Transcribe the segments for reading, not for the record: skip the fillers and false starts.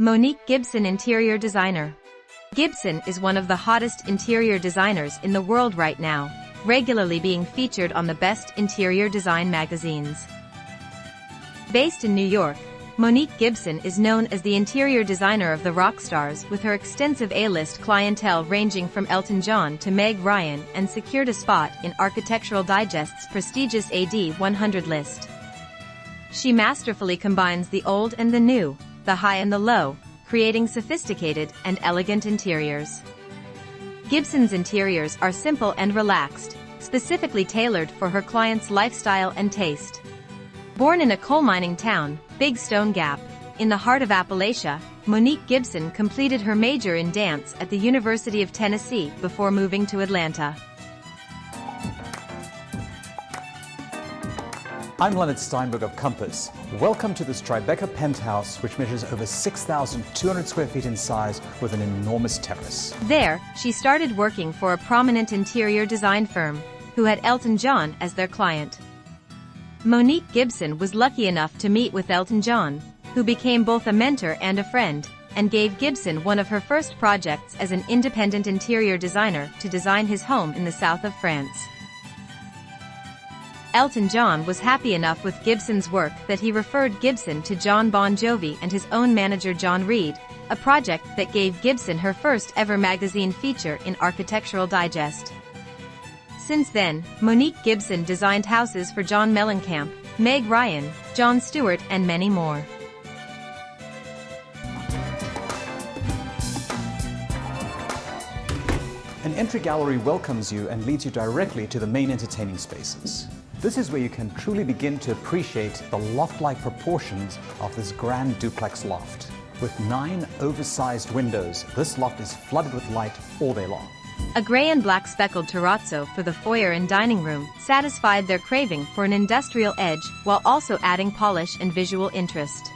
Monique Gibson, interior designer. Gibson is one of the hottest interior designers in the world right now, regularly being featured on the best interior design magazines. Based in New York, Monique Gibson is known as the interior designer of the rock stars, with her extensive A-list clientele ranging from Elton John to Meg Ryan, and secured a spot in Architectural Digest's prestigious AD 100 list. She masterfully combines the old and the new, the high and the low, creating sophisticated and elegant interiors. Gibson's interiors are simple and relaxed, specifically tailored for her clients' lifestyle and taste. Born in a coal mining town, Big Stone Gap, in the heart of Appalachia, Monique Gibson completed her major in dance at the University of Tennessee before moving to Atlanta. I'm Leonard Steinberg of Compass. Welcome to this Tribeca penthouse, which measures over 6,200 square feet in size with an enormous terrace. There, she started working for a prominent interior design firm, who had Elton John as their client. Monique Gibson was lucky enough to meet with Elton John, who became both a mentor and a friend, and gave Gibson one of her first projects as an independent interior designer to design his home in the south of France. Elton John was happy enough with Gibson's work that he referred Gibson to John Bon Jovi and his own manager John Reed, a project that gave Gibson her first ever magazine feature in Architectural Digest. Since then, Monique Gibson designed houses for John Mellencamp, Meg Ryan, Jon Stewart, and many more. An entry gallery welcomes you and leads you directly to the main entertaining spaces. This is where you can truly begin to appreciate the loft-like proportions of this grand duplex loft. With 9 oversized windows, this loft is flooded with light all day long. A gray and black speckled terrazzo for the foyer and dining room satisfied their craving for an industrial edge while also adding polish and visual interest.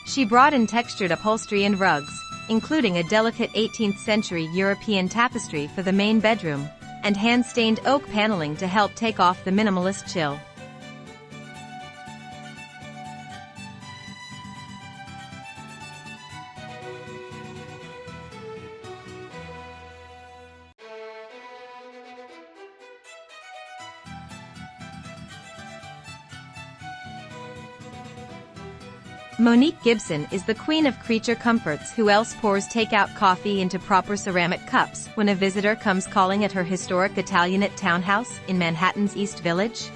She brought in textured upholstery and rugs, including a delicate 18th century European tapestry for the main bedroom, and hand-stained oak paneling to help take off the minimalist chill. Monique Gibson is the queen of creature comforts. Who else pours takeout coffee into proper ceramic cups when a visitor comes calling at her historic Italianate townhouse in Manhattan's East Village?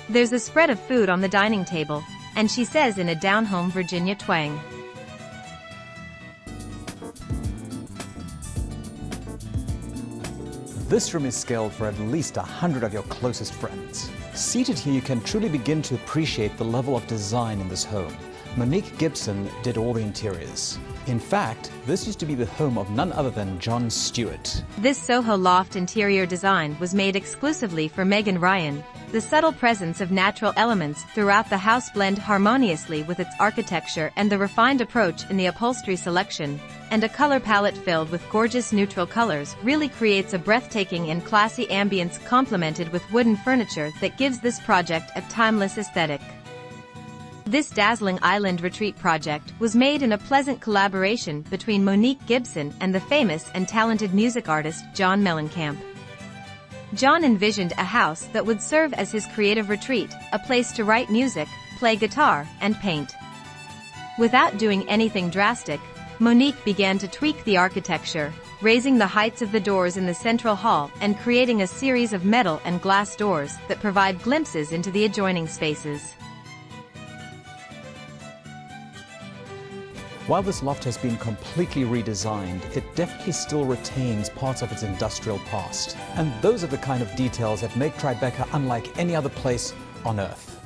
There's a spread of food on the dining table, and she says in a down-home Virginia twang, This room is scaled for at least 100 of your closest friends. Seated here, you can truly begin to appreciate the level of design in this home. Monique Gibson did all the interiors. In fact, this used to be the home of none other than Jon Stewart. This Soho loft interior design was made exclusively for Meg Ryan. The subtle presence of natural elements throughout the house blend harmoniously with its architecture, and the refined approach in the upholstery selection, and a color palette filled with gorgeous neutral colors, really creates a breathtaking and classy ambience complemented with wooden furniture that gives this project a timeless aesthetic. This dazzling island retreat project was made in a pleasant collaboration between Monique Gibson and the famous and talented music artist John Mellencamp. John envisioned a house that would serve as his creative retreat, a place to write music, play guitar, and paint. Without doing anything drastic, Monique began to tweak the architecture, raising the heights of the doors in the central hall and creating a series of metal and glass doors that provide glimpses into the adjoining spaces. While this loft has been completely redesigned, it definitely still retains parts of its industrial past. And those are the kind of details that make Tribeca unlike any other place on Earth.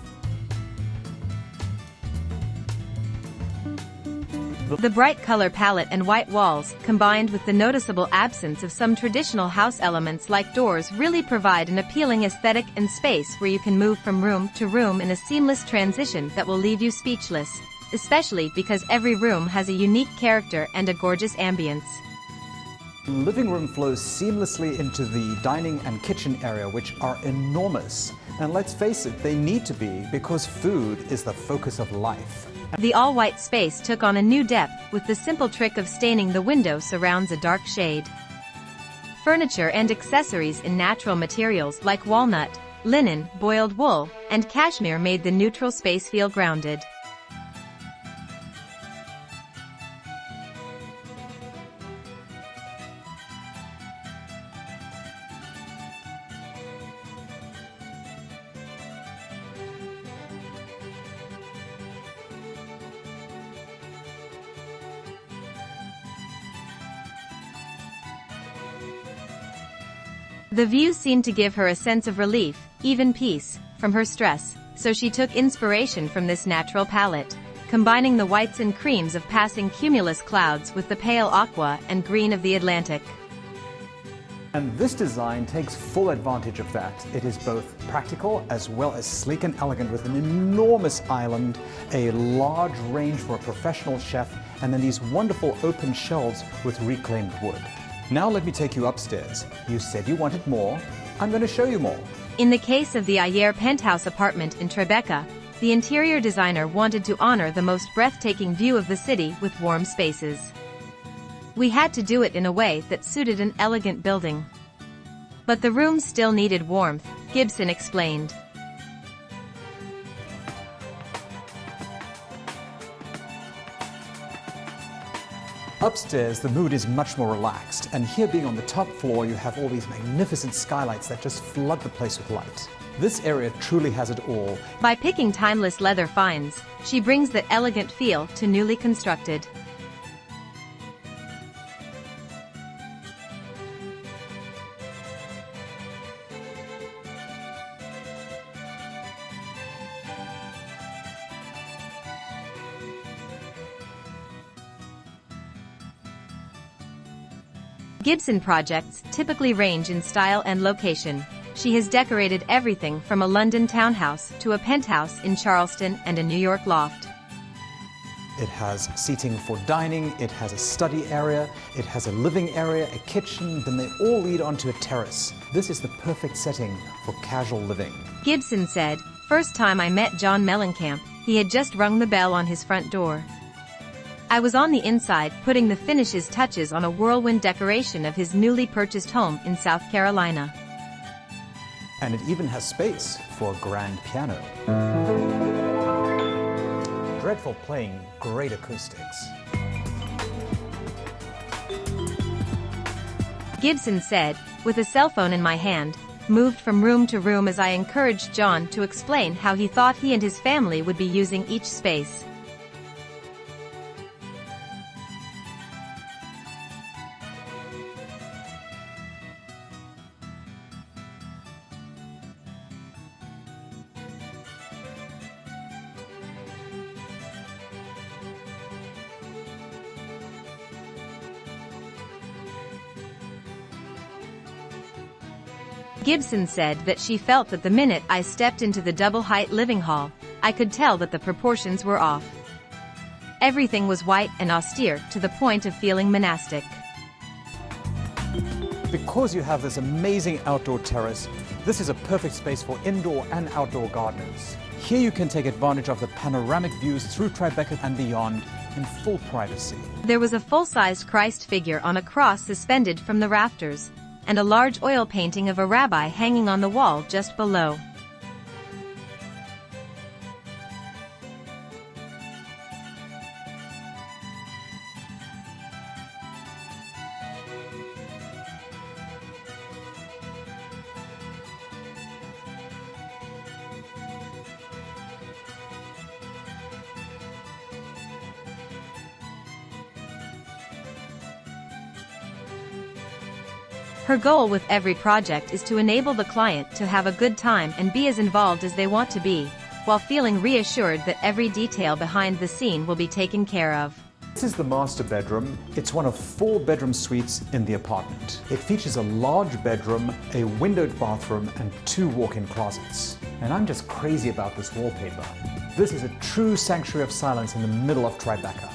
The bright color palette and white walls, combined with the noticeable absence of some traditional house elements like doors, really provide an appealing aesthetic and space where you can move from room to room in a seamless transition that will leave you speechless, especially because every room has a unique character and a gorgeous ambience. The living room flows seamlessly into the dining and kitchen area, which are enormous. And let's face it, they need to be, because food is the focus of life. The all-white space took on a new depth with the simple trick of staining the window surrounds a dark shade. Furniture and accessories in natural materials like walnut, linen, boiled wool, and cashmere made the neutral space feel grounded. The view seemed to give her a sense of relief, even peace, from her stress, so she took inspiration from this natural palette, combining the whites and creams of passing cumulus clouds with the pale aqua and green of the Atlantic. And this design takes full advantage of that. It is both practical as well as sleek and elegant, with an enormous island, a large range for a professional chef, and then these wonderful open shelves with reclaimed wood. Now let me take you upstairs. You said you wanted more. I'm going to show you more. In the case of the Ayer penthouse apartment in Tribeca, the interior designer wanted to honor the most breathtaking view of the city with warm spaces. We had to do it in a way that suited an elegant building. But the rooms still needed warmth, Gibson explained. Upstairs, the mood is much more relaxed, and here being on the top floor, you have all these magnificent skylights that just flood the place with light. This area truly has it all. By picking timeless leather finds, she brings the elegant feel to newly constructed. Gibson projects typically range in style and location. She has decorated everything from a London townhouse to a penthouse in Charleston and a New York loft. It has seating for dining, it has a study area, it has a living area, a kitchen, then they all lead onto a terrace. This is the perfect setting for casual living. Gibson said, "First time I met John Mellencamp, he had just rung the bell on his front door. I was on the inside putting the finishes touches on a whirlwind decoration of his newly purchased home in South Carolina." And it even has space for a grand piano. Dreadful playing, great acoustics. Gibson said, with a cell phone in my hand, moved from room to room as I encouraged John to explain how he thought he and his family would be using each space. Gibson said that she felt that the minute I stepped into the double-height living hall, I could tell that the proportions were off. Everything was white and austere to the point of feeling monastic. Because you have this amazing outdoor terrace, this is a perfect space for indoor and outdoor gardeners. Here you can take advantage of the panoramic views through Tribeca and beyond in full privacy. There was a full-sized Christ figure on a cross suspended from the rafters, and a large oil painting of a rabbi hanging on the wall just below. Her goal with every project is to enable the client to have a good time and be as involved as they want to be, while feeling reassured that every detail behind the scene will be taken care of. This is the master bedroom. It's one of 4 bedroom suites in the apartment. It features a large bedroom, a windowed bathroom, and 2 walk-in closets. And I'm just crazy about this wallpaper. This is a true sanctuary of silence in the middle of Tribeca.